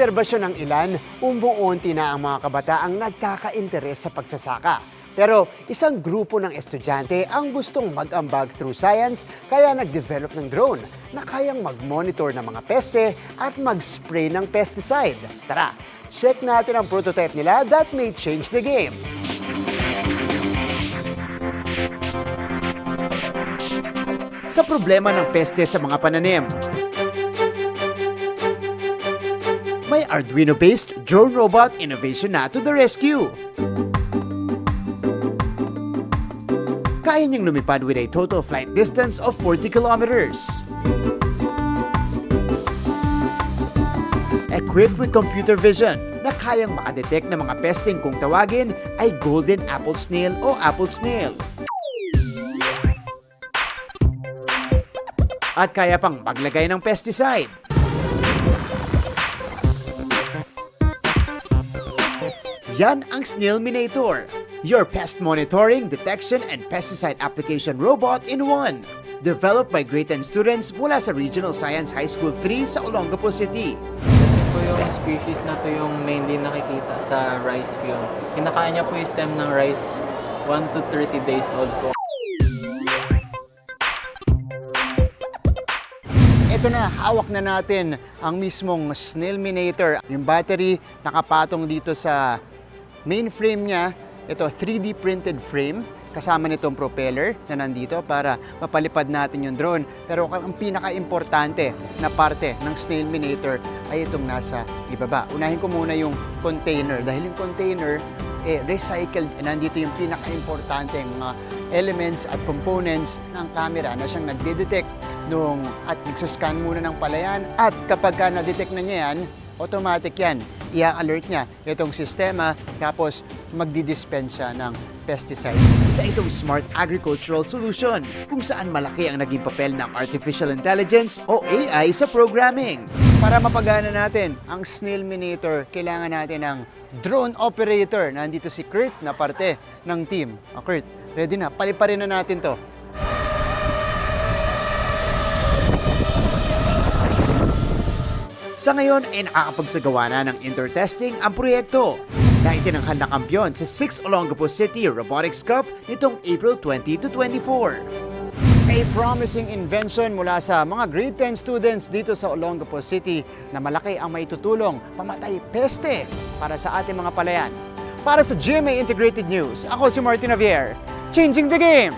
obserbasyon ng ilan, umuunti na ang mga kabataang nagkaka-interes sa pagsasaka. Pero isang grupo ng estudyante ang gustong mag-ambag through science kaya nag-develop ng drone na kayang mag-monitor ng mga peste at mag-spray ng pesticide. Tara, check natin ang prototype nila that may change the game. Sa problema ng peste sa mga pananim, may Arduino-based drone robot innovation na to the rescue. Kaya niyang lumipad with a total flight distance of 40 kilometers. Equipped with computer vision na kayang makadetect ng mga pesteng kung tawagin ay golden apple snail o apple snail. At kaya pang maglagay ng pesticide. Yan ang Snailminator, your pest monitoring, detection, and pesticide application robot in one. Developed by grade 10 students mula sa Regional Science High School 3 sa Olongapo City. Po yung species na to yung mainly nakikita sa rice fields. Kinakain niya po yung stem ng rice 1 to 30 days old po. Ito na, hawak na natin ang mismong Snailminator. Yung battery nakapatong dito sa main frame niya. Ito, 3D printed frame. Kasama nitong propeller na nandito para mapalipad natin yung drone. Pero ang pinaka-importante na parte ng Snailminator ay itong nasa ibaba. Unahin ko muna yung container. Dahil yung container, recycled. Nandito yung pinaka-importante mga elements at components ng camera na siyang nagde-detect at nagsascan muna ng palayan. At kapag na-detect na niya yan, automatic yan. I-alert niya itong sistema tapos magdi-dispense siya ng pesticide. Isa itong smart agricultural solution kung saan malaki ang naging papel ng artificial intelligence o AI sa programming. Para mapagana natin ang Snailminator, kailangan natin ng drone operator. Nandito si Kurt na parte ng team. Kurt, ready na? Paliparin na natin to. Sa ngayon ay nakakapagsagawa na ng inter-testing ang proyekto na itinanghal na kampyon sa 6 Olongapo City Robotics Cup nitong April 20 to 24. A promising invention mula sa mga grade 10 students dito sa Olongapo City na malaki ang maitutulong pamatay peste para sa ating mga palayan. Para sa GMA Integrated News, ako si Martin Javier, changing the game!